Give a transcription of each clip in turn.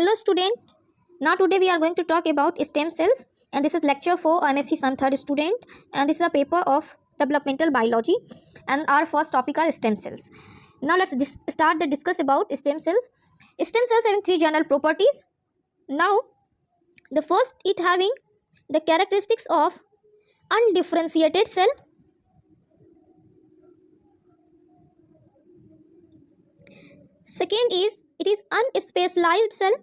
Hello student, now today we are going to talk about stem cells, and this is lecture for MSc Some third student, and this is a paper of developmental biology, and our first topic are stem cells. Now let's start the discuss about stem cells. Stem cells having three general properties. Now the first, it having the characteristics of undifferentiated cell. Second is it is unspecialized cell.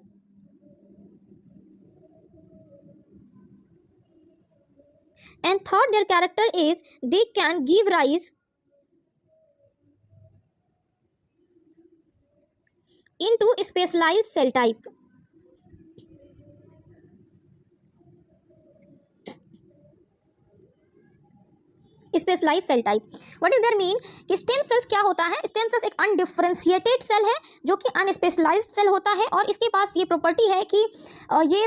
And third, their character is they can give rise into a specialized cell type. Specialise cell type, what is their mean कि stem cells क्या होता है? Stem cells एक undifferentiated cell है जो कि unspecialized cell होता है, और इसके पास ये प्रॉपर्टी है कि ये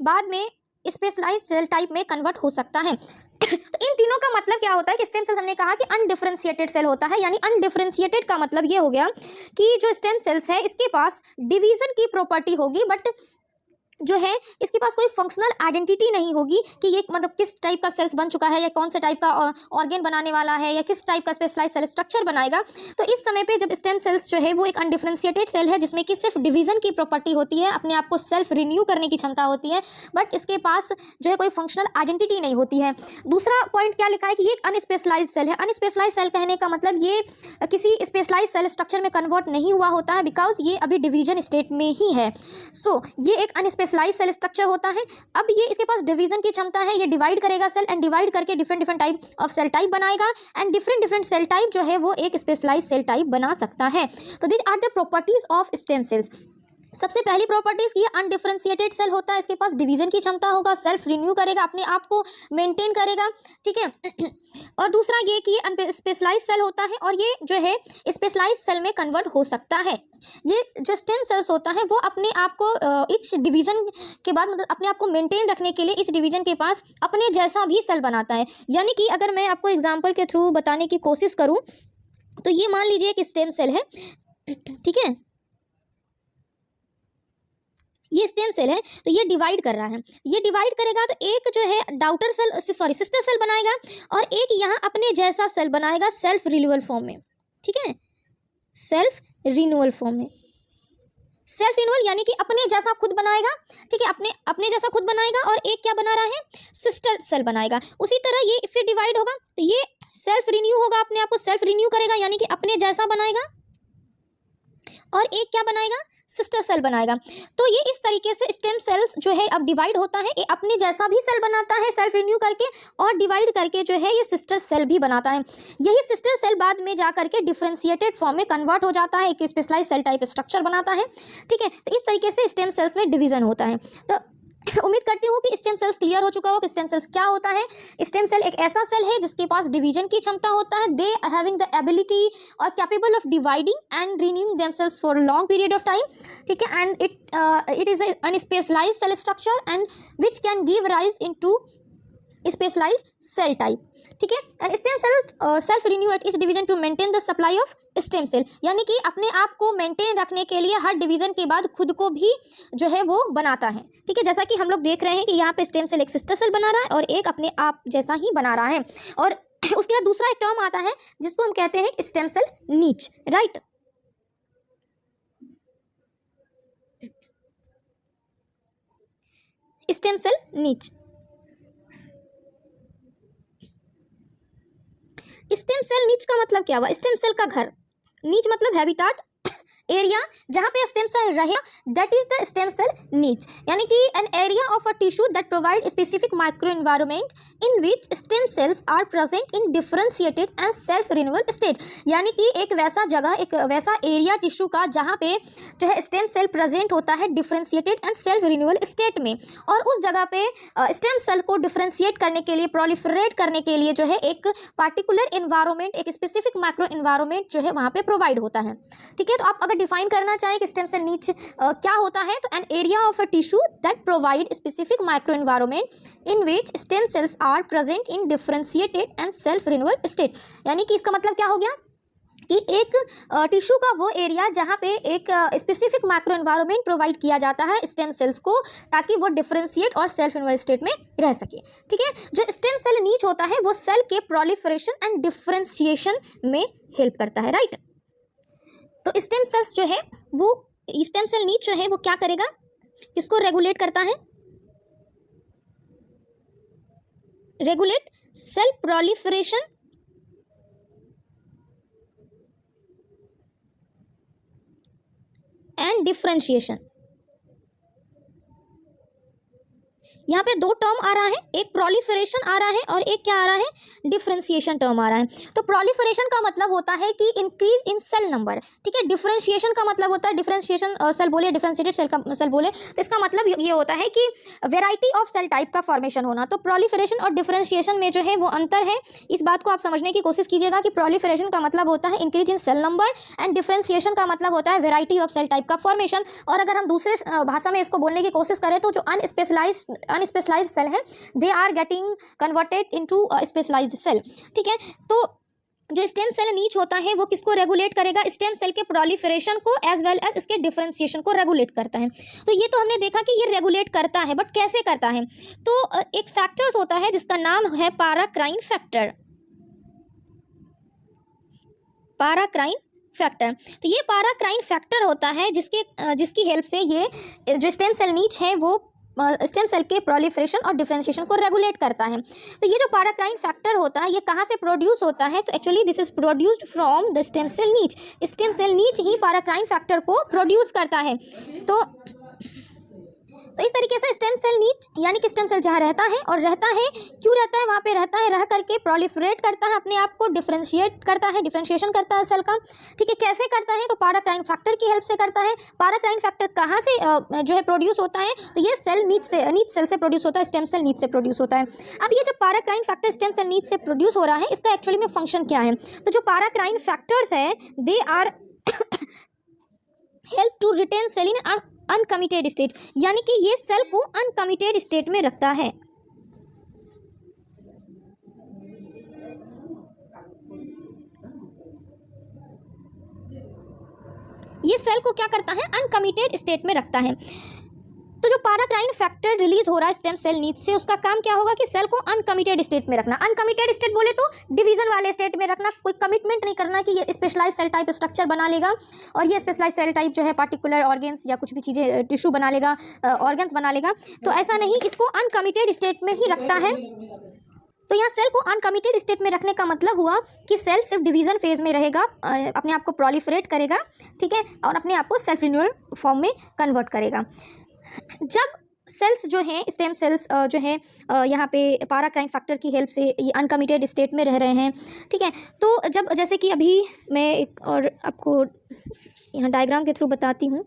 बाद में स्पेशलाइज्ड सेल टाइप में कन्वर्ट हो सकता है। तो इन तीनों का मतलब क्या होता है कि स्टेम सेल्स हमने कहा कि अनडिफरेंशिएटेड सेल होता है, यानी अनडिफरेंशिएटेड का मतलब ये हो गया कि जो स्टेम सेल्स है इसके पास डिवीजन की प्रॉपर्टी होगी, बट जो है इसके पास कोई फंक्शनल आइडेंटिटी नहीं होगी कि ये मतलब किस टाइप का सेल्स बन चुका है या कौन से टाइप का ऑर्गेन बनाने वाला है या किस टाइप का स्पेशलाइज सेल स्ट्रक्चर बनाएगा। तो इस समय पे जब स्टेम सेल्स जो है वो एक अनडिफरेंशिएटेड सेल है जिसमें कि सिर्फ डिवीजन की प्रॉपर्टी होती है, अपने आप को सेल्फ रिन्यू करने की क्षमता होती है, बट इसके पास जो है कोई फंक्शनल आइडेंटिटी नहीं होती है। दूसरा पॉइंट क्या लिखा है कि ये एक अनस्पेशलाइज सेल है। अनस्पेशलाइज सेल कहने का मतलब ये किसी स्पेशलाइज सेल स्ट्रक्चर में कन्वर्ट नहीं हुआ होता है, बिकॉज ये अभी डिवीजन स्टेट में ही है। सो ये एक अनस्पेशलाइज सेल स्ट्रक्चर होता है। अब ये इसके पास डिवीजन की क्षमता है, ये डिवाइड करेगा सेल एंड डिवाइड करके different type of cell type बनाएगा, एंड डिफरेंट सेल टाइप जो है वो एक स्पेशलाइज सेल टाइप बना सकता है। तो this are the properties of stem cells. सबसे पहली प्रॉपर्टीज की अनडिफरेंशिएटेड सेल होता है, इसके पास डिवीजन की क्षमता होगा, सेल्फ रिन्यू करेगा, अपने आप को मेंटेन करेगा, ठीक है। और दूसरा ये कि अनस्पेशलाइज सेल होता है और ये जो है स्पेशलाइज सेल में कन्वर्ट हो सकता है। ये जो स्टेम सेल्स होता है वो अपने आप को इच डिवीजन के बाद मतलब अपने आप को मेंटेन रखने के लिए इच डिवीजन के पास अपने जैसा भी सेल बनाता है। यानी कि अगर मैं आपको एग्जाम्पल के थ्रू बताने की कोशिश करूँ तो ये मान लीजिए एक स्टेम सेल है, ठीक है, ये स्टेम सेल है, तो ये डिवाइड कर रहा है। ये डिवाइड करेगा तो एक जो है डाउटर सेल सिस्टर सेल बनाएगा और एक यहाँ अपने जैसा सेल बनाएगा सेल्फ रिन्यूअल फॉर्म में, ठीक है, सेल्फ रिन्यूअल फॉर्म में। सेल्फ रिन्यूअल यानी कि अपने जैसा खुद बनाएगा, ठीक है, अपने जैसा खुद बनाएगा, और एक क्या बना रहा है, सिस्टर सेल बनाएगा। उसी तरह ये फिर डिवाइड होगा तो ये सेल्फ रिन्यू होगा, अपने आप को सेल्फ रिन्यू करेगा यानी कि अपने जैसा बनाएगा, और एक क्या बनाएगा, सिस्टर सेल बनाएगा। तो ये इस तरीके से स्टेम सेल्स जो है अब डिवाइड होता है, ये अपने जैसा भी सेल बनाता है सेल्फ रिन्यू करके, और डिवाइड करके जो है ये सिस्टर सेल भी बनाता है। यही सिस्टर सेल बाद में जा करके डिफरेंशिएटेड फॉर्म में कन्वर्ट हो जाता है, एक स्पेशलाइज सेल टाइप स्ट्रक्चर बनाता है, ठीक है। तो इस तरीके से स्टेम सेल्स में डिवीजन होता है। तो उम्मीद करती हूँ कि स्टेम सेल्स क्लियर हो चुका हो कि स्टेम सेल्स क्या होता है। स्टेम सेल एक ऐसा सेल है जिसके पास डिवीजन की क्षमता होता है, दे हैविंग द एबिलिटी और capable of dividing and renewing themselves for long period of time, ठीक है, and it is unspecialized cell structure and which can give rise into specialised cell type, ठीक है। And stem cell self renew at each division to maintain the supply of stem cell, यानी कि अपने आप को maintain रखने के लिए हर डिवीजन के बाद खुद को भी जो है वो बनाता है, ठीक है। जैसा कि हम लोग देख रहे हैं कि यहाँ पे स्टेम सेल एक सिस्टर सेल बना रहा है और एक अपने आप जैसा ही बना रहा है। और उसके बाद दूसरा एक टर्म आता है जिसको हम कहते हैं स्टेम सेल नीच, right. Stem cell niche, stem cell नीच का मतलब क्या हुआ, स्टेम सेल का घर, नीच मतलब हैबिटाट एरिया जहाँ पे स्टेम सेल रहे, that is the stem cell niche, यानी कि an area of a tissue that provide specific micro environment in which stem cells are present in differentiated and self renewal state, यानी कि एक वैसा जगह, एक वैसा एरिया टिश्यू का जहाँ पे जो है स्टेम सेल प्रेजेंट होता है differentiated and self renewal state में, और उस जगह पे स्टेम सेल को डिफरेंशिएट करने के लिए, प्रोलिफरेट करने के लिए जो है एक पार्टिकुलर एनवायरनमेंट, एक स्पेसिफिक माइक्रो एनवायरनमेंट जो है वहाँ पे प्रोवाइड होता है, ठीक है। तो आप अगर डिफाइन करना चाहें कि स्टेम सेल नीच क्या होता है, तो an area of a tissue that provide specific micro environment in which stem cells are present in differentiated and self renewal state, यानी कि इसका मतलब क्या हो गया कि एक टिश्यू का वो एरिया जहाँ पे एक स्पेसिफिक माइक्रो एनवायरनमेंट प्रोवाइड किया जाता है स्टेम सेल्स को, ताकि वो डिफरेंशिएट और सेल्फ इन्वॉल्व स्टेट में रह सके। ठीक है, जो स्टेम सेल नीच होता है वो सेल के प्रोलिफरेशन एंड डिफरेंशिएशन में हेल्प करता है, राइट। तो स्टेम सेल्स जो है वो, स्टेम सेल नीच जो है वो क्या करेगा, किसको रेगुलेट करता है, regulate cell proliferation and differentiation. यहाँ पे दो टर्म आ रहा है, एक प्रोलिफरेशन आ रहा है और एक क्या आ रहा है, डिफरेंशिएशन टर्म आ रहा है। तो प्रोलिफरेशन का मतलब होता है कि इंक्रीज इन सेल नंबर, ठीक है। डिफरेंशिएशन का मतलब होता है, डिफरेंशिएशन सेल बोले, डिफरेंशिएटेड सेल का सेल बोले, तो इसका मतलब ये होता है कि वेराइटी ऑफ सेल टाइप का फॉर्मेशन होना। तो प्रोलिफरेशन और डिफरेंशिएशन में जो है वो अंतर है, इस बात को आप समझने की कोशिश कीजिएगा कि प्रोलिफरेशन का मतलब होता है increase in cell number and differentiation का मतलब होता है वेराइटी ऑफ सेल टाइप का फॉर्मेशन। और अगर हम दूसरे भाषा में इसको बोलने की कोशिश करें तो जो अनस्पेशलाइज्ड सेल है, they are getting converted into specialised cell, ठीक है। तो जो स्टेम सेल नीच होता है वो किसको रेगुलेट करेगा, स्टेम सेल के प्रोलिफरेशन को एज वेल एज इसके डिफरेंशिएशन को रेगुलेट करता है। तो ये तो हमने देखा कि ये रेगुलेट करता है, बट कैसे करता है। तो एक फैक्टर्स होता है जिसका नाम है पैराक्राइन फैक्टर, पैराक्राइन फैक्टर। तो ये पैराक्राइन फैक्टर होता है जिसकी हेल्प से ये जो स्टेम सेल नीच है वो स्टेम सेल के प्रोलिफरेशन और डिफरेंशिएशन को रेगुलेट करता है। तो ये जो पैराक्राइन फैक्टर होता है ये कहाँ से प्रोड्यूस होता है, तो actually this is produced from the stem cell niche. Stem cell niche ही पैराक्राइन फैक्टर को प्रोड्यूस करता है। तो इस तरीके से स्टेम सेल नीच यानी कि स्टेम सेल जहाँ रहता है, और रहता है क्यों रहता है, वहाँ पे रहता है रह करके प्रोलिफरेट करता है अपने आप को, डिफरेंशिएट करता है, डिफरेंशिएशन करता है सेल का, ठीक है। कैसे करता है, तो पैराक्राइन फैक्टर की हेल्प से करता है। पैराक्राइन फैक्टर कहाँ से जो है प्रोड्यूस होता है, तो ये सेल नीच सेल से प्रोड्यूस होता है, स्टेम सेल नीच से प्रोड्यूस होता है। अब ये जब पैराक्राइन फैक्टर स्टेम सेल नीच से प्रोड्यूस हो रहा है, इसका एक्चुअली में फंक्शन क्या है, तो जो पैराक्राइन फैक्टर्स है they are help to retain cell in uncommitted state, यानी कि ये सेल को अनकमिटेड स्टेट में रखता है। ये सेल को क्या करता है, अनकमिटेड स्टेट में रखता है। तो जो पैराक्राइन फैक्टर रिलीज हो रहा है स्टेम सेल नीच से, उसका काम क्या होगा कि सेल को अनकमिटेड स्टेट में रखना। अनकमिटेड स्टेट बोले तो डिवीजन वाले स्टेट में रखना, कोई कमिटमेंट नहीं करना कि ये स्पेशलाइज सेल टाइप स्ट्रक्चर बना लेगा और ये स्पेशलाइज सेल टाइप जो है पार्टिकुलर ऑर्गेन्स या कुछ भी चीज़ें टिश्यू बना लेगा, ऑर्गेन्स बना लेगा। तो ऐसा नहीं, इसको अनकमिटेड स्टेट में ही रखता है। तो यहाँ सेल को अनकमिटेड स्टेट में रखने का मतलब हुआ कि सेल सिर्फ डिवीजन फेज में रहेगा, अपने आप को प्रोलिफरेट करेगा, ठीक है, और अपने आप को सेल्फ रिन्यूअल फॉर्म में कन्वर्ट करेगा। जब सेल्स जो हैं, स्टेम सेल्स जो है यहाँ पे पैराक्राइन फैक्टर की हेल्प से ये अनकमिटेड स्टेट में रह रहे हैं, ठीक है। तो जब जैसे कि अभी मैं एक और आपको यहाँ डायग्राम के थ्रू बताती हूँ,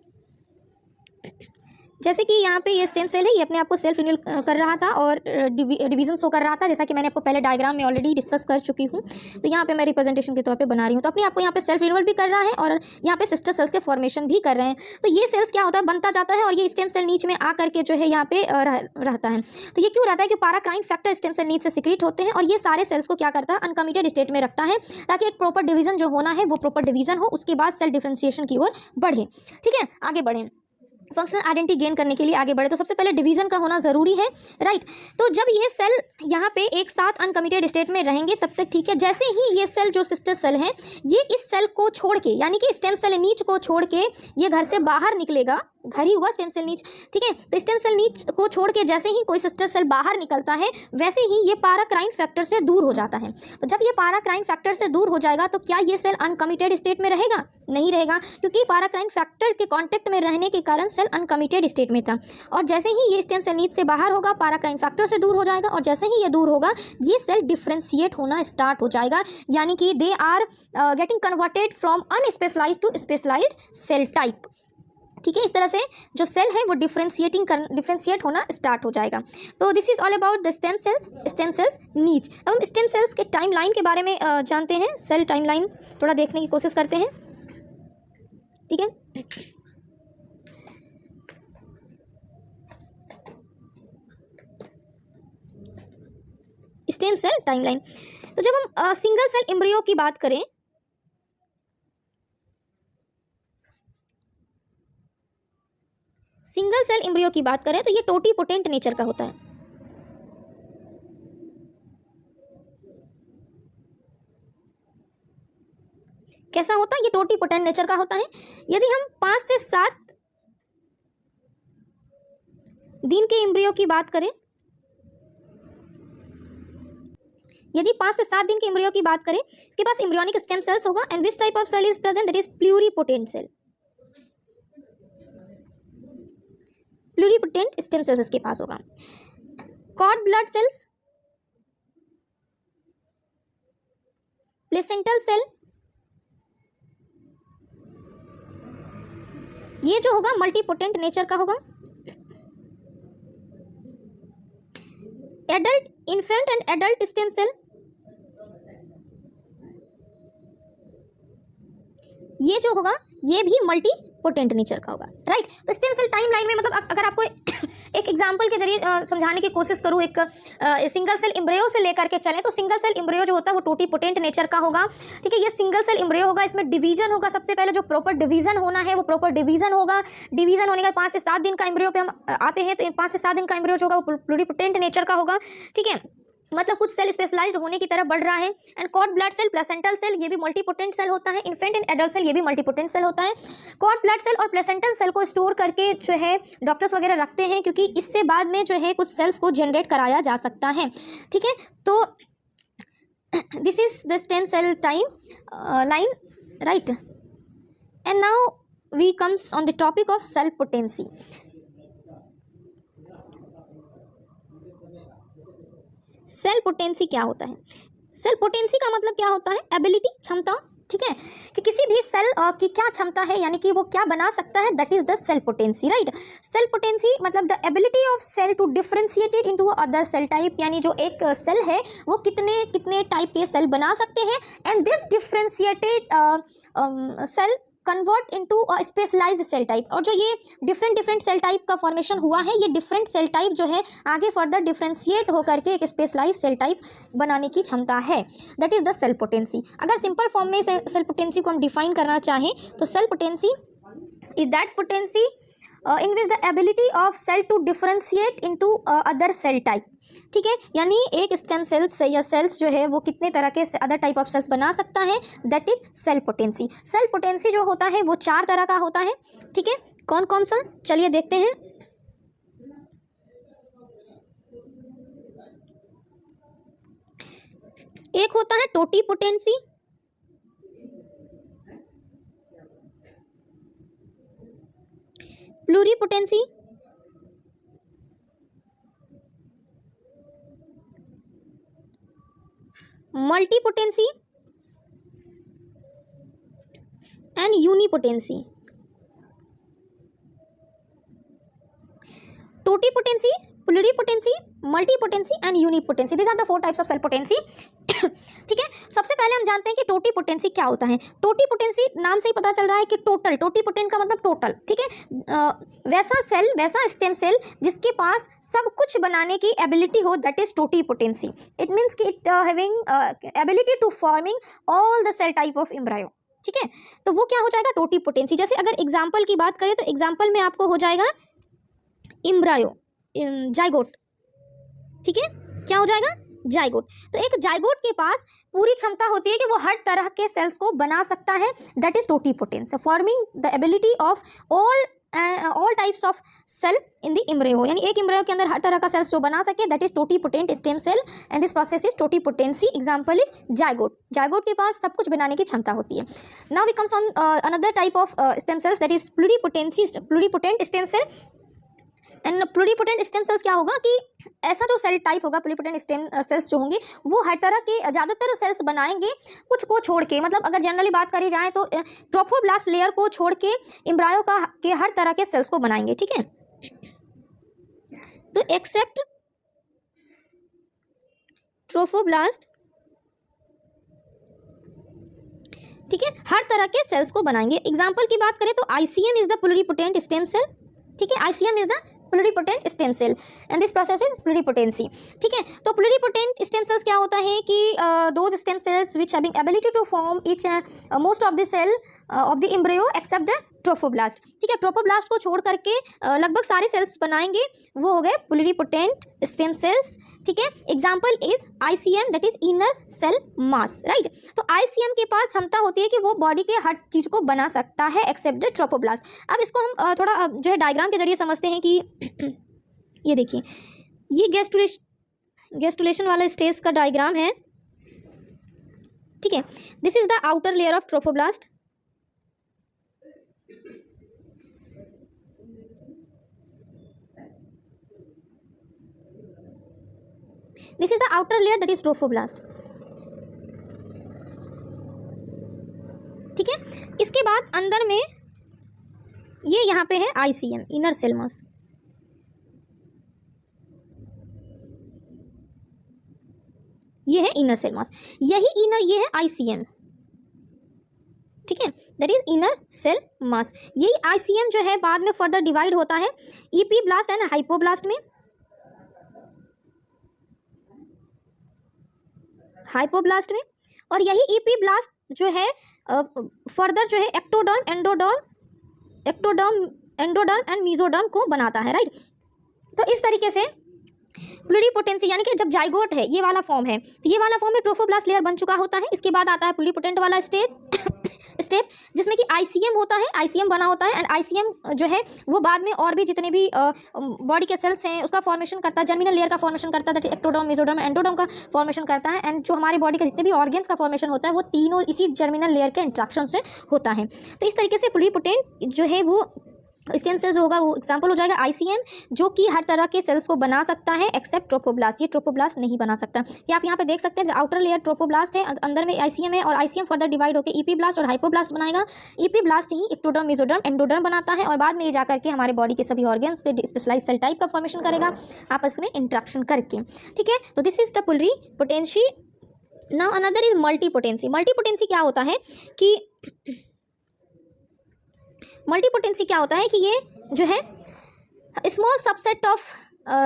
जैसे कि यहाँ पे ये स्टेम सेल है, ये अपने आप को सेल्फ रिन्यूअल कर रहा था और डिवीजन शो कर रहा था, जैसा कि मैंने आपको पहले डायग्राम में ऑलरेडी डिस्कस कर चुकी हूँ। तो यहाँ पे मैं रिप्रेजेंटेशन के तौर पे बना रही हूँ। तो अपने आप को यहाँ पे सेल्फ रिन्यूअल भी कर रहा है और यहाँ पे सिस्टर सेल्स के फॉर्मेशन भी कर रहे हैं। तो ये सेल्स क्या होता है, बनता जाता है और ये स्टेम सेल नीच में आ करके जो है यहाँ पे रहता है। तो ये क्यों रहता है कि पैराक्राइन फैक्टर स्टेम सेल नीच से सिक्रीट होते हैं और ये सारे सेल्स को क्या करता है, अनकमिटेड स्टेट में रखता है, ताकि एक प्रॉपर डिवीजन जो होना है वो प्रॉपर डिवीजन हो, उसके बाद सेल डिफरेंशिएशन की ओर बढ़े, ठीक है, आगे बढ़े, फंक्शनल आइडेंटिटी गेन करने के लिए आगे बढ़े। तो सबसे पहले डिवीजन का होना ज़रूरी है, राइट। तो जब ये सेल यहाँ पे एक साथ अनकमिटेड स्टेट में रहेंगे तब तक ठीक है। जैसे ही ये सेल जो सिस्टर सेल है, ये इस सेल को छोड़ के, यानी कि स्टेम सेल नीच को छोड़ के ये घर से बाहर निकलेगा, घर ही हुआ स्टेम सेल नीच, ठीक है। तो स्टेम सेल नीच को छोड़ के जैसे ही कोई सिस्टर सेल बाहर निकलता है, वैसे ही ये पैराक्राइन फैक्टर से दूर हो जाता है। तो जब ये पैराक्राइन फैक्टर से दूर हो जाएगा तो क्या ये सेल अनकमिटेड स्टेट में रहेगा? नहीं रहेगा, क्योंकि पैराक्राइन फैक्टर के कांटेक्ट में रहने के कारण सेल अनकमिटेड स्टेट में था। और जैसे ही ये स्टेम सेल नीच से बाहर होगा, पैराक्राइन फैक्टर से दूर हो जाएगा, और जैसे ही ये दूर होगा ये सेल डिफरेंशिएट होना स्टार्ट हो जाएगा, यानी कि they are getting converted from unspecialized to specialized cell type, ठीक है। इस तरह से जो सेल है वो डिफरेंशिएट होना स्टार्ट हो जाएगा। तो this is all about the stem sales नीच। अब हम स्टेम सेल्स के टाइमलाइन के बारे में जानते हैं, सेल टाइमलाइन थोड़ा देखने की कोशिश करते हैं, ठीक है। Stem cell timeline. तो जब हम सिंगल सेल एम्ब्रियो की बात करें, सेल एम्ब्रियो की बात करें तो ये टोटीपोटेंट नेचर का होता है। कैसा होता है? ये टोटीपोटेंट नेचर का होता है। यदि हम 5 से 7 दिन के एम्ब्रियो की बात करें, यदि 5 से 7 दिन के एम्ब्रियो की बात करें, इसके पास एम्ब्रियोनिक स्टेम सेल्स होगा। And which type of cell is present? That is pluripotent cell. Pluripotent stem cells इसके पास होगा। Cord blood cells, placental cell, ये जो होगा मल्टीपोटेंट नेचर का होगा। Adult, infant and adult stem cell, ये जो होगा ये भी मल्टीपोटेंट नेचर का होगा, राइट। तो स्टेम सेल टाइम लाइन में, मतलब अगर आपको एक एग्जांपल के जरिए समझाने की कोशिश करूँ, एक सिंगल सेल एम्ब्रियो से लेकर के चलें तो सिंगल सेल एम्ब्रियो जो होता है वो टोटीपोटेंट नेचर का होगा, ठीक है। ये सिंगल सेल एम्ब्रियो होगा, इसमें डिवीजन होगा। सबसे पहले जो प्रॉपर डिवीजन होना है वो प्रॉपर डिवीजन होगा। डिवीजन होने के बाद 5 से 7 दिन का एम्ब्रियो पे हम आते हैं, तो 5 से 7 दिन का एम्ब्रियो जो होगा वो प्लूरीपोटेंट नेचर का होगा, ठीक है। मतलब कुछ सेल स्पेशलाइज्ड होने की तरफ बढ़ रहा है। And cord blood cell, placental cell, ये भी मल्टीपोटेंट सेल होता है। इन्फेंट एंड एडल्ट सेल, ये भी मल्टीपोटेंट सेल होता है। कॉर्ड ब्लड सेल और प्लेसेंटल सेल को स्टोर करके जो है डॉक्टर्स वगैरह रखते हैं, क्योंकि इससे बाद में जो है कुछ सेल्स को जनरेट कराया जा सकता है, ठीक है। तो this is the stem cell time line, right. And now we comes on the topic of cell potency. Cell potency क्या होता है? सेल पोटेंसी का मतलब क्या होता है? एबिलिटी, क्षमता, ठीक है, कि किसी भी सेल की क्या क्षमता है, यानी कि वो क्या बना सकता है, that is the cell potency, right. Cell potency मतलब the ability of cell to differentiated into other cell type, यानी जो एक सेल है वो कितने कितने टाइप के सेल बना सकते हैं। And this differentiated cell convert into specialised cell type. और जो ये डिफरेंट सेल टाइप का फॉर्मेशन हुआ है, ये डिफरेंट सेल टाइप जो है आगे फर्दर डिफरेंशिएट होकर के एक स्पेशलाइज्ड सेल टाइप बनाने की क्षमता है, that is the cell potency. अगर सिंपल फॉर्म में सेल पोटेंसी को हम डिफाइन करना चाहें तो cell potency is that potency in which the ability of cell to differentiate into other cell type, ठीक है। यानी एक स्टेम सेल्स या सेल्स जो है वो कितने तरह के अदर टाइप ऑफ सेल्स बना सकता है, that is cell potency. Cell potency जो होता है वो 4 तरह का होता है, ठीक है। कौन कौन सा, चलिए देखते हैं। एक होता है totipotency, pluripotency, multipotency and unipotency. Totipotency, pluripotency, multipotency and unipotency, these are the 4 types of cell potency, ठीक है। सबसे पहले हम जानते हैं कि टोटीपोटेंसी क्या होता है। टोटीपोटेंसी नाम से ही पता चल रहा है कि टोटल, टोटीपोटेंट का मतलब टोटल, ठीक है। वैसा सेल, वैसा स्टेम सेल जिसके पास सब कुछ बनाने की एबिलिटी हो, that is totipotency. It means कि it having ability to forming all the cell type of embryo, ठीक है। तो वो क्या हो जाएगा? टोटीपोटेंसी। जैसे अगर एग्जाम्पल की बात करें तो एग्जाम्पल में आपको हो जाएगा एम्ब्रायो, जाइगोट, ठीक है। क्या हो जाएगा? जाइगोट। तो एक जाइगोट के पास पूरी क्षमता होती है कि वो हर तरह के सेल्स को बना सकता है, that is totipotence, forming the ability of all types of cell in the embryo. यानी एक एम्ब्रियो के अंदर हर तरह का सेल्स जो बना सके, that is totipotent stem cell and this process is totipotency. Example is zygote. Zygote के पास सब कुछ बनाने की क्षमता होती है। Now we comes on another type of stem cells, that is pluripotency, pluripotent stem cell. And pluripotent stem cells क्या होगा कि ऐसा जो सेल टाइप होगा, प्लूरीपोटेंट स्टेम सेल्स जो होंगे वो हर तरह के ज़्यादातर सेल्स बनाएंगे, कुछ को छोड़ के। मतलब अगर जनरली बात करी जाए तो ट्रोफोब्लास्ट लेयर को छोड़ के एम्ब्रायो के हर तरह के सेल्स को बनाएंगे, ठीक है। तो एक्सेप्ट ट्रोफोब्लास्ट, ठीक है, हर तरह के सेल्स को बनाएंगे। एग्जाम्पल की बात करें तो ICM is the pluripotent stem cell, ठीक है। ICM is the pluripotent stem cell and this process is pluripotency, ठीक है। तो प्लूरीपोटेंट स्टेम सेल्स क्या होता है कि those stem cells which having ability to form each most of the cell of the embryo except the trophoblast. ठीक है, trophoblast को छोड़ करके लगभग सारे सेल्स बनाएंगे वो हो गए प्लुरिपोटेंट स्टेम सेल्स। ठीक है, example is ICM that is inner cell mass, right. तो ICM के पास क्षमता होती है कि वो बॉडी के हर चीज़ को बना सकता है एक्सेप्ट द ट्रोफोब्लास्ट। अब इसको हम थोड़ा जो है डायग्राम के जरिए समझते हैं कि ये देखिए, ये गैस्ट्रुलेशन वाला स्टेज का डायग्राम है। ठीक है, this is the outer layer of trophoblast. This is the outer layer that is trophoblast. ठीक है, इसके बाद अंदर में ये यहाँ पे है ICM इनर सेल मास। ये है इनर सेल मास, यही इनर ये है ICM। ठीक है, that is inner cell mass. यही ICM जो है बाद में फर्दर डिवाइड होता है इपीब्लास्ट एंड हाइपोब्लास्ट में। हाइपोब्लास्ट में, और यही इपीब्लास्ट जो है फर्दर जो है एक्टोडर्म एंडोडर्म एंड मीजोडर्म को बनाता है, राइट। तो इस तरीके से प्लुरिपोटेंसी यानी कि जब जाइगोट है ये वाला फॉर्म है, तो ये वाला फॉर्म में ट्रोफोब्लास्ट लेयर बन चुका होता है। इसके बाद आता है प्लुरिपोटेंट वाला स्टेप जिसमें कि ICM होता है, ICM बना होता है। एंड ICM जो है वो बाद में और भी जितने भी बॉडी के सेल्स हैं उसका फॉर्मेशन करता है, जर्मिनल लेयर का फॉर्मेशन करता है, एक्टोडर्म मेसोडर्म एंडोडर्म का फॉर्मेशन करता है। एंड जो हमारी बॉडी के जितने भी ऑर्गन्स का फॉर्मेशन होता है वो तीनों इसी जर्मिनल लेयर के इंट्रैक्शन से होता है। तो इस तरीके से प्लुरिपोटेंट जो है वो स्टेम सेल्स होगा, वो एग्जाम्पल हो जाएगा ICM, जो कि हर तरह के सेल्स को बना सकता है एक्सेप्ट ट्रोफोब्लास्ट। ये ट्रोफोब्लास्ट नहीं बना सकता। ये आप यहाँ पे देख सकते हैं, आउटर लेयर ट्रोफोब्लास्ट है, अंदर में ICM है, और ICM फर्दर डिवाइड होकर इपीब्लास्ट और हाइपोब्लास्ट बनाएगा। इपीब्लास्ट ही एक्टोडर्म मेसोडर्म एंडोडर्म बनाता है, और बाद में ये जाकर के हमारे बॉडी के सभी ऑर्गन्स के स्पेशलाइज सेल टाइप का फॉर्मेशन करेगा आपस में इंट्रैक्शन करके। ठीक है, तो this is the pluripotency. Now another is multipotency. Multipotency क्या होता है कि मल्टीपोटेंसी क्या होता है कि ये जो है स्मॉल सबसेट ऑफ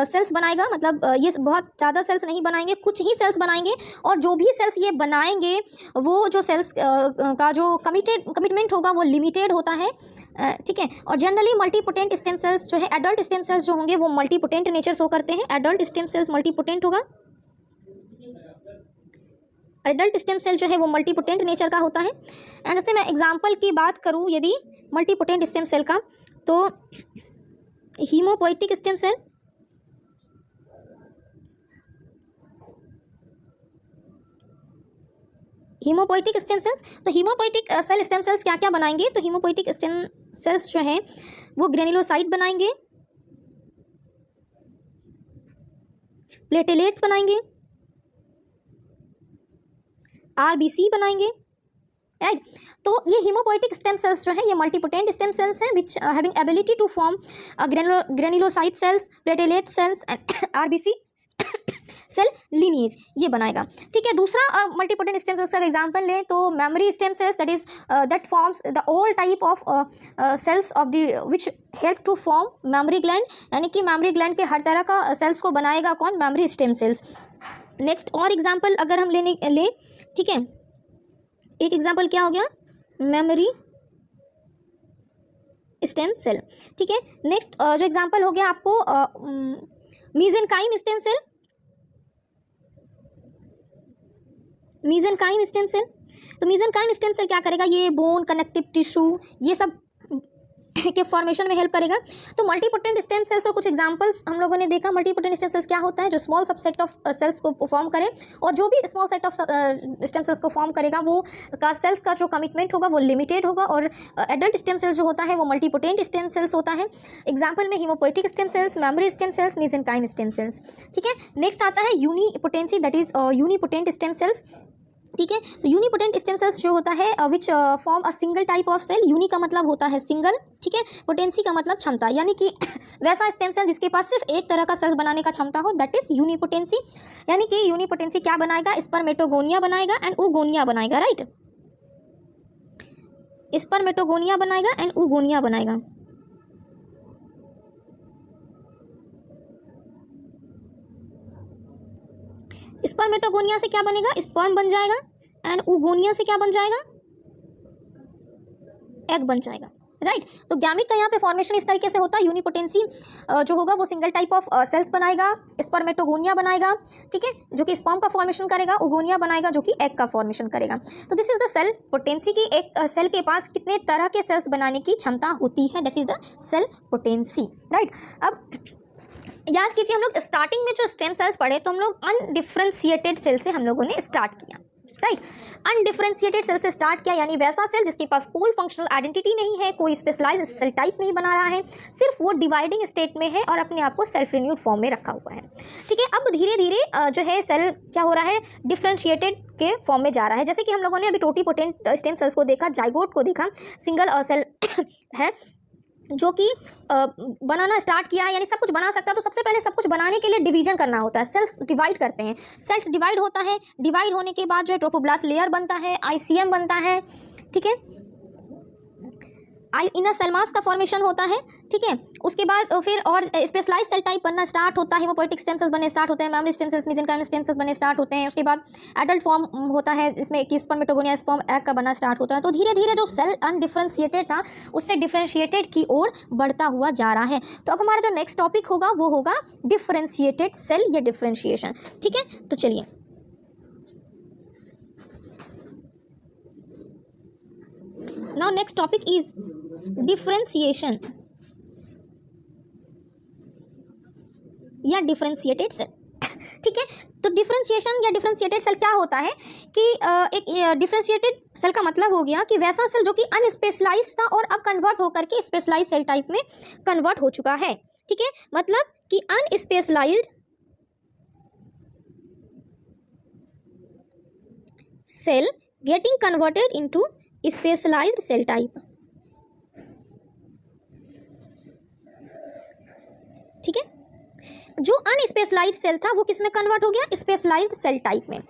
सेल्स बनाएगा। मतलब ये बहुत ज़्यादा सेल्स नहीं बनाएंगे, कुछ ही सेल्स बनाएंगे, और जो भी सेल्स ये बनाएंगे वो जो सेल्स का जो कमिटमेंट होगा वो लिमिटेड होता है। ठीक है, और जनरली मल्टीपोटेंट स्टेम सेल्स जो है, एडल्ट स्टेम सेल्स जो होंगे वो मल्टीपोटेंट नेचर शो करते हैं। एडल्ट स्टेम सेल्स मल्टीपोटेंट होगा, एडल्ट स्टेम सेल जो है वो मल्टीपोटेंट नेचर का होता है। एंड जैसे मैं एग्जांपल की बात करूं यदि मल्टीपोटेंट स्टेम सेल का, तो haemopoietic stem cell, haemopoietic stem cells, तो हीमोपोएटिक सेल स्टेम सेल्स क्या क्या बनाएंगे, तो हीमोपोएटिक स्टेम सेल्स जो हैं वो ग्रेनुलोसाइट बनाएंगे, प्लेटेलेट्स बनाएंगे, RBC बनाएंगे, राइट। तो ये हीमोपोएटिक स्टेम सेल्स जो है ये मल्टीपोटेंट स्टेम सेल्स हैं which having ability to form granulocyte cells, platelet cells and RBC cell lineage ये बनाएगा। ठीक है, दूसरा मल्टीपोटेंट स्टेम सेल्स का एग्जांपल लें तो mammary stem cells that is that forms the all type of cells of the which help to form mammary gland, यानी कि मेमोरी ग्लैंड के हर तरह का सेल्स को बनाएगा कौन, मेमोरी स्टेम सेल्स। नेक्स्ट और एग्जांपल अगर हम ले ठीक है, एक एग्जांपल क्या हो गया, मेमोरी स्टेम सेल। ठीक है, नेक्स्ट जो एग्जांपल हो गया आपको मीजेनकाइम स्टेम सेल, मीजेनकाइम स्टेम सेल। तो मीजेनकाइम स्टेम सेल क्या करेगा, ये बोन, कनेक्टिव टिश्यू ये सब के फॉर्मेशन में हेल्प करेगा। तो मल्टीपोटेंट स्टेम सेल्स का कुछ एग्जांपल्स हम लोगों ने देखा। मल्टीपोटेंट स्टेम सेल्स क्या होता है, जो स्मॉल सबसेट ऑफ सेल्स को फॉर्म करे, और जो भी small set of stem sales को फॉर्म करेगा वो का सेल्स का जो कमिटमेंट होगा वो लिमिटेड होगा, और एडल्ट स्टेम सेल्स जो होता है वो मल्टीपोटेंट स्टेम सेल्स होता है। एग्जाम्पल में hemopoietic stem cells, mammary stem cells, mesenchyme stem cells. ठीक है, नेक्स्ट आता है unipotency that is unipotent stem cells. ठीक है, तो यूनिपोटेंट स्टेम सेल्स जो होता है which form a single type of cell. Uni का मतलब होता है सिंगल, ठीक है, पोटेंसी का मतलब क्षमता, यानी कि वैसा स्टेम सेल जिसके पास सिर्फ एक तरह का सेल्स बनाने का क्षमता हो, दैट इज यूनिपोटेंसी। यानी कि यूनिपोटेंसी क्या बनाएगा, स्पर्मेटोगोनिया बनाएगा एंड oogonia बनाएगा, राइट। स्पर्मेटोगोनिया बनाएगा एंड oogonia बनाएगा। स्पर्मेटोगोनिया से क्या बनेगा, स्पर्म बन जाएगा, एंड oogonia से क्या बन जाएगा, एग बन जाएगा। राइट। तो गैमिट का यहाँ पे फॉर्मेशन इस तरीके से होता है, यूनिपोटेंसी जो होगा वो सिंगल टाइप ऑफ सेल्स बनाएगा, स्पर्मेटोगोनिया बनाएगा, ठीक है, जो कि स्पर्म का फॉर्मेशन करेगा, ओगोनिया बनाएगा जो कि एग का फॉर्मेशन करेगा। तो this is the cell potency की एक सेल के पास कितने तरह के सेल्स बनाने की क्षमता होती है, that is the cell potency, right. अब याद कीजिए हम लोग स्टार्टिंग में जो स्टेम सेल्स पढ़े तो हम लोग अनडिफ्रेंशिएटेड सेल से हम लोगों ने स्टार्ट किया, राइट। अनडिफरेंशिएटेड सेल से स्टार्ट किया, यानी वैसा सेल जिसके पास कोई फंक्शनल आइडेंटिटी नहीं है, कोई स्पेशलाइज्ड सेल टाइप नहीं बना रहा है, सिर्फ वो डिवाइडिंग स्टेट में है और अपने आप को सेल्फ रिन्यूड फॉर्म में रखा हुआ है, ठीक है। अब धीरे धीरे जो है सेल क्या हो रहा है, डिफरेंशिएटेड के फॉर्म में जा रहा है। जैसे कि हम लोगों ने अभी टोटीपोटेंट स्टेम सेल्स को देखा, जाइगोट को देखा, सिंगल सेल है जो कि बनाना स्टार्ट किया है, यानी सब कुछ बना सकता है। तो सबसे पहले सब कुछ बनाने के लिए डिवीजन करना होता है, सेल्स डिवाइड करते हैं, सेल्स डिवाइड होता है, डिवाइड होने के बाद जो है ट्रोफोब्लास्ट लेयर बनता है, आईसीएम बनता है, ठीक है, इनर सेल मास का फॉर्मेशन होता है, ठीक है। उसके बाद फिर और स्पेशलाइज सेल टाइप बनना स्टार्ट होता है, वो पोएटिक स्टेम सेल्स बनने स्टार्ट होते हैं, memory stem sales, mesenchymal stem cells बनने स्टार्ट होते हैं। उसके बाद एडल्ट फॉर्म होता है, इसमें कि स्पर्मेटोगोनिया स्पर्म एग का बनना स्टार्ट होता है। तो धीरे धीरे जो सेल अनडिफरेंशिएटेड था उससे डिफरेंशिएटेड की ओर बढ़ता हुआ जा रहा है। तो अब हमारा जो नेक्स्ट टॉपिक होगा वो होगा डिफरेंशिएटेड सेल या डिफरेंशिएशन, ठीक है। तो चलिए now next topic is differentiation या डिफरेंशिएटेड सेल, ठीक है। तो डिफरेंशिएशन या डिफरेंशिएटेड सेल क्या होता है कि एक डिफरेंशिएटेड सेल का मतलब हो गया कि वैसा सेल जो कि अनस्पेशलाइज्ड था और अब कन्वर्ट होकर के स्पेशलाइज्ड सेल टाइप में कन्वर्ट हो चुका है, ठीक है। मतलब कि unspecialized cell getting converted into specialised cell type, ठीक है। जो अनस्पेशलाइज्ड सेल था वो किस में कन्वर्ट हो गया, स्पेशलाइज्ड सेल टाइप में,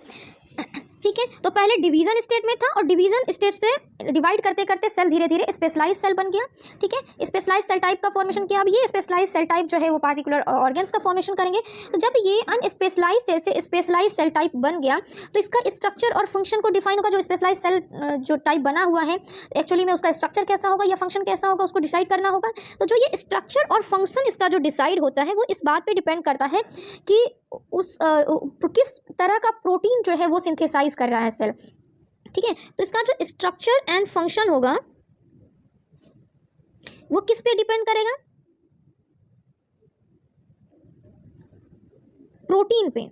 ठीक है। तो पहले डिवीजन स्टेट में था और डिवीजन स्टेट से डिवाइड करते करते सेल धीरे धीरे स्पेशलाइज सेल बन गया, ठीक है। स्पेशलाइज सेल टाइप का फॉर्मेशन किया। अब ये स्पेशलाइज सेल टाइप जो है वो पार्टिकुलर ऑर्गन्स का फॉर्मेशन करेंगे। तो जब ये अनस्पेशलाइज सेल से स्पेशलाइज सेल टाइप बन गया तो इसका स्ट्रक्चर और फंक्शन को डिफाइन होगा। जो स्पेशलाइज सेल जो टाइप बना हुआ है एक्चुअली में उसका स्ट्रक्चर कैसा होगा या फंक्शन कैसा होगा उसको डिसाइड करना होगा। तो जो ये स्ट्रक्चर और फंक्शन इसका जो डिसाइड होता है वो इस बात पर डिपेंड करता है कि उस किस तरह का प्रोटीन जो है वो सिंथेसाइज कर रहा है सेल, ठीक है। तो इसका जो स्ट्रक्चर एंड फंक्शन होगा वो किस पे डिपेंड करेगा, प्रोटीन पे।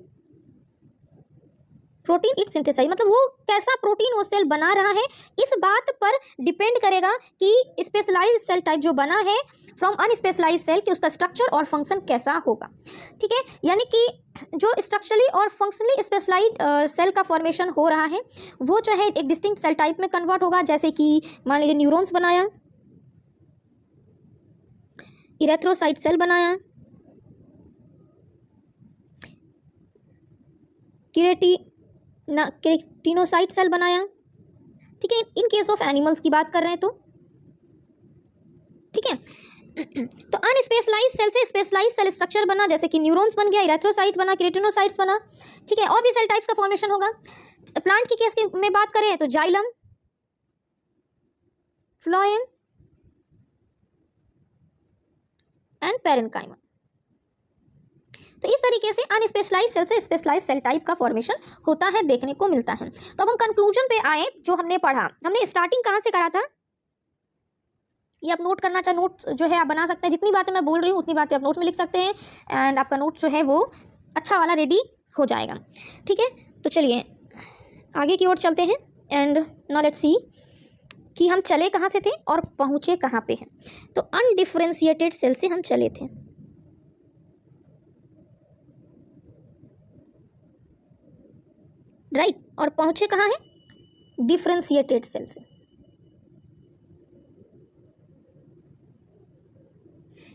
प्रोटीन इट सिंथेसाइज मतलब वो कैसा प्रोटीन वो सेल बना रहा है इस बात पर डिपेंड करेगा कि स्पेशलाइज्ड सेल टाइप जो बना है फ्रॉम अनस्पेशलाइज्ड सेल कि उसका स्ट्रक्चर और फंक्शन कैसा होगा, ठीक है। यानी कि जो स्ट्रक्चरली और फंक्शनली स्पेशलाइज्ड सेल का फॉर्मेशन हो रहा है वो जो है एक डिस्टिंक्ट सेल टाइप में कन्वर्ट होगा। जैसे कि मान लीजिए न्यूरॉन्स बनाया, इरेथ्रोसाइट सेल बनाया, केराटिनोसाइट सेल बनाया, ठीक है। इन केस ऑफ एनिमल्स की बात कर रहे हैं तो, ठीक है। तो अनस्पेशलाइज्ड सेल से स्पेशलाइज्ड सेल स्ट्रक्चर बना, जैसे कि न्यूरॉन्स बन गया, इरेथ्रोसाइट बना, केराटिनोसाइट्स बना, ठीक है। और भी सेल टाइप्स का फॉर्मेशन होगा। प्लांट की केस में बात करें तो जाइलम, फ्लोएम एंड पेरेन्काइमा। तो इस तरीके से अनस्पेशलाइज्ड सेल से स्पेशलाइज्ड सेल टाइप का फॉर्मेशन होता है, देखने को मिलता है। तो अब हम कंक्लूजन पे आए। जो हमने पढ़ा, हमने स्टार्टिंग कहाँ से करा था, ये आप नोट करना चाहे नोट्स जो है आप बना सकते हैं। जितनी बातें मैं बोल रही हूँ उतनी बातें आप नोट में लिख सकते हैं एंड आपका नोट जो है वो अच्छा वाला रेडी हो जाएगा, ठीक है। तो चलिए आगे की ओर चलते हैं एंड नाउ लेट्स सी कि हम चले कहाँ से थे और पहुँचे कहाँ पे हैं। तो अनडिफरेंशिएटेड सेल से हम चले थे, राइट, और पहुँचे कहाँ हैं, डिफरेंशिएटेड सेल से।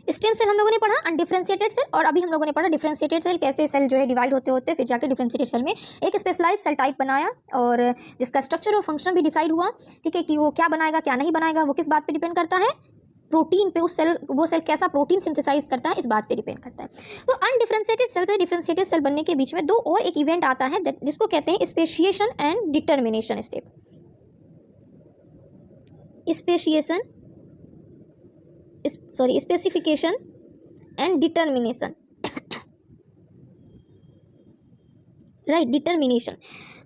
स्टेम सेल हम लोगों ने पढ़ा, अनडिफरेंशिएटेड सेल, और अभी हम लोगों ने पढ़ा डिफरेंशिएटेड सेल, कैसे सेल जो है डिवाइड होते होते फिर जाके डिफरेंशिएटेड सेल में एक स्पेशलाइज्ड सेल टाइप बनाया और जिसका स्ट्रक्चर और फंक्शन भी डिसाइड हुआ, ठीक है, कि वो क्या बनाएगा क्या नहीं बनाएगा वो किस बात पे डिपेंड करता है, प्रोटीन पे। उस सेल वो सेल कैसा प्रोटीन सिंथेसाइज करता है इस बात पे डिपेंड करता है। तो अनडिफरेंशिएटेड सेल से डिफरेंशिएटेड सेल बनने के बीच में दो और एक इवेंट आता है जिसको कहते हैं speciation and determination step. Speciation specification and determination, right, determination.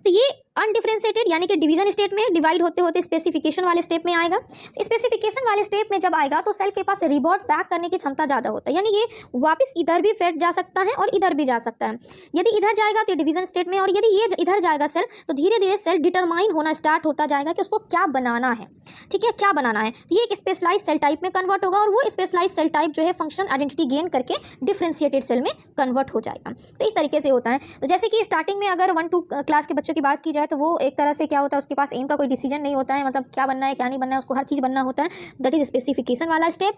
तो ये अनडिफरेंशिएटेड यानी कि डिवीजन स्टेट में डिवाइड होते होते स्पेसिफिकेशन वाले स्टेप में आएगा। स्पेसिफिकेशन वाले स्टेप में जब आएगा तो सेल के पास रिबॉट बैक करने की क्षमता ज़्यादा होता है, यानी ये वापस इधर भी फेड जा सकता है और इधर भी जा सकता है। यदि इधर जाएगा तो डिवीजन स्टेट में, और यदि ये इधर जाएगा सेल तो धीरे धीरे सेल डिटरमाइन होना स्टार्ट होता जाएगा कि उसको क्या बनाना है, ठीक है, क्या बनाना है। ये एक स्पेशलाइज सेल टाइप में कन्वर्ट होगा और वो स्पेशलाइज सेल टाइप जो है फंक्शन आइडेंटिटी गेन करके डिफ्रेंशिएटेड सेल में कन्वर्ट हो जाएगा। तो इस तरीके से होता है। तो जैसे कि स्टार्टिंग में अगर 1-2 क्लास के बच्चों की बात की जाए तो वो एक तरह से क्या होता है, उसके पास एम का कोई डिसीजन नहीं होता है, मतलब क्या बनना है क्या नहीं बनना है, उसको हर चीज़ बनना होता है। दैट इज स्पेसिफिकेशन वाला स्टेप।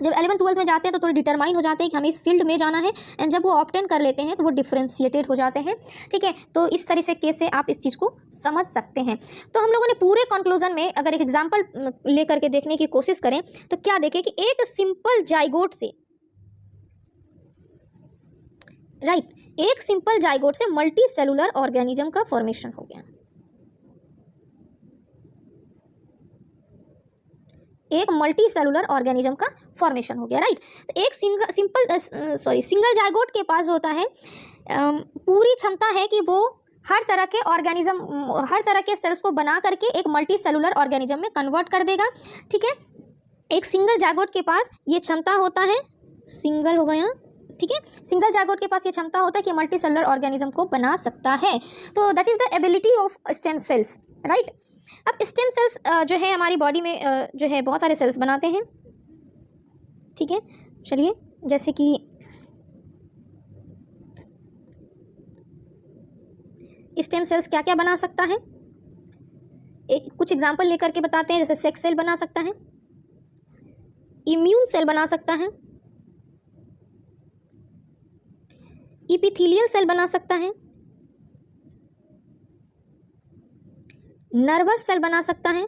जब 11th-12th में जाते हैं तो थोड़े डिटरमाइन हो जाते हैं कि हमें इस फील्ड में जाना है, एंड जब वो ऑप्टेन कर लेते हैं तो वो डिफ्रेंशिएटेड हो जाते हैं, ठीक है। तो इस तरह से कैसे आप इस चीज़ को समझ सकते हैं। तो हम लोगों ने पूरे कंक्लूजन में अगर एक एग्जाम्पल लेकर के देखने की कोशिश करें तो क्या देखें कि एक सिंपल जाइगोट से, राइट, एक सिंपल जाइगोट से मल्टी सेलुलर ऑर्गेनिज्म का फॉर्मेशन हो गया। एक मल्टी सेलुलर ऑर्गेनिज्म का फॉर्मेशन हो गया, राइट। तो एक सिंगल जाइगोट के पास होता है पूरी क्षमता है कि वो हर तरह के ऑर्गेनिज्म, हर तरह के सेल्स को बना करके एक मल्टी सेलुलर ऑर्गेनिज्म में कन्वर्ट कर देगा, ठीक है। एक सिंगल जाइगोट के पास ये क्षमता होता है, सिंगल हो गया, ठीक है, सिंगल जाइगोट के पास ये क्षमता होता है कि मल्टी सेलुलर ऑर्गेनिज्म को बना सकता है। तो that is the ability of stem sales, right. अब स्टेम सेल्स जो है हमारी बॉडी में जो है बहुत सारे सेल्स बनाते हैं, ठीक है। चलिए, जैसे कि स्टेम सेल्स क्या क्या बना सकता है, एक कुछ एग्जांपल लेकर के बताते हैं। जैसे सेक्स सेल बना सकता है, इम्यून सेल बना सकता है, इपिथेलियल सेल बना सकता है, नर्वस सेल बना सकता है,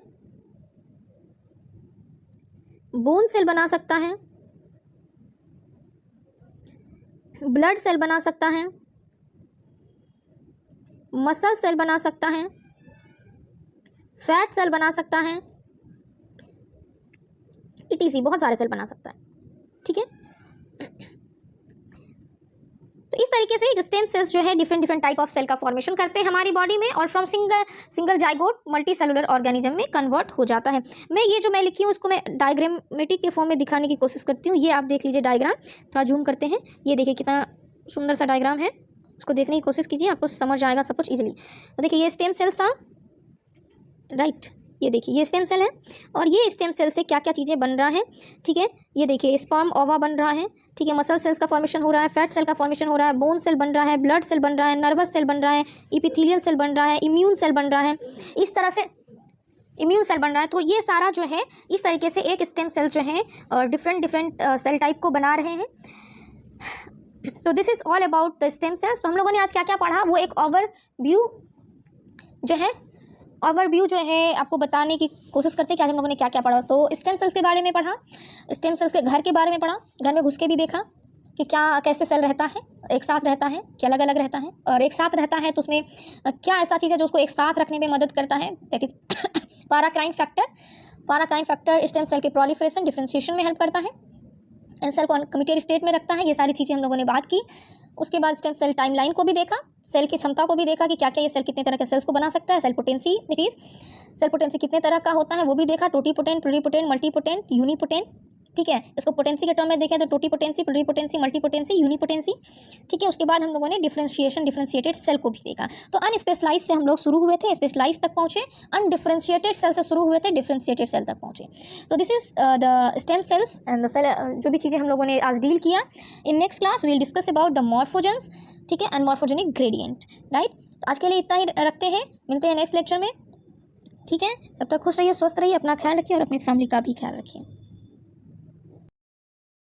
बोन सेल बना सकता है, ब्लड सेल बना सकता है, मसल सेल बना सकता है, फैट सेल बना सकता है, इटीसी बहुत सारे सेल बना सकता है, ठीक है। तो इस तरीके से स्टेम सेल्स जो है डिफरेंट टाइप ऑफ सेल का फॉर्मेशन करते हैं हमारी बॉडी में, और from single zygote multi cellular organism में कन्वर्ट हो जाता है। जो मैं लिखी हूँ उसको मैं डायग्रामेटिक के फॉर्म में दिखाने की कोशिश करती हूँ। ये आप देख लीजिए डायग्राम, थोड़ा जूम करते हैं, ये देखिए कितना सुंदर सा डायग्राम है, उसको देखने की कोशिश कीजिए, आपको समझ आएगा सब कुछ ईजिली। तो देखिए ये स्टेम सेल्स था, राइट, ये देखिए ये स्टेम सेल है, और ये स्टेम सेल से क्या क्या चीज़ें बन रहा है, ठीक है। ये देखिए स्पर्म ओवा बन रहा है, ठीक है, मसल सेल्स का फॉर्मेशन हो रहा है, फैट सेल का फॉर्मेशन हो रहा है, बोन सेल बन रहा है, ब्लड सेल बन रहा है, नर्वस सेल बन रहा है, इपिथेलियल सेल बन रहा है, इम्यून सेल बन रहा है, इस तरह से इम्यून सेल बन रहा है। तो ये सारा जो है इस तरीके से एक स्टेम सेल जो है डिफरेंट सेल टाइप को बना रहे हैं। तो this is all about the stem cells. तो हम लोगों ने आज क्या क्या पढ़ा, वो एक ओवरव्यू जो है आपको बताने की कोशिश करते हैं कि आज हम लोगों ने क्या क्या पढ़ा। तो स्टेम सेल्स के बारे में पढ़ा, स्टेम सेल्स के घर के बारे में पढ़ा, घर में घुस के भी देखा कि क्या कैसे सेल रहता है, एक साथ रहता है कि अलग अलग रहता है, और एक साथ रहता है तो उसमें क्या ऐसा चीज़ है जो उसको एक साथ रखने में मदद करता है, that is paracrine factor. Paracrine factor stem cell के प्रोलिफरेशन डिफरेंशिएशन में हेल्प करता है, एंड सेल को कमिटेड स्टेट में रखता है। ये सारी चीज़ें हम लोगों ने बात की। उसके बाद स्टेम सेल टाइमलाइन को भी देखा, सेल की क्षमता को भी देखा कि क्या क्या ये सेल कितने तरह के सेल्स को बना सकता है, cell potency, it is cell potency कितने तरह का होता है वो भी देखा, टोटीपोटेंट, प्लुरीपोटेंट, मल्टीपोटेंट, यूनिपोटेंट, ठीक है। इसको पोटेंसी के टर्म में देखें तो टोटीपोटेंसी, प्लुरीपोटेंसी, मल्टीपोटेंसी, यूनिपोटेंसी, ठीक है। उसके बाद हम लोगों ने डिफरेंशिएटेड सेल को भी देखा। तो अनस्पेशलाइज से हम लोग शुरू हुए थे, स्पेशलाइज तक पहुंचे, अनडिफरेंशिएटेड सेल से शुरू हुए थे, डिफरेंशिएटेड सेल तक पहुंचे। तो this is the stem cells and the cell, जो भी चीज़ें हम लोगों ने आज डील किया। In next class we will discuss about the morphogens, ठीक है, एंड मॉर्फोजेनिक ग्रेडियंट, राइट। तो आज के लिए इतना ही रखते हैं, मिलते हैं नेक्स्ट लेक्चर में, ठीक है। तब तक खुश रहिए, स्वस्थ रहिए, अपना ख्याल रखिए और अपनी फैमिली का भी ख्याल रखिए।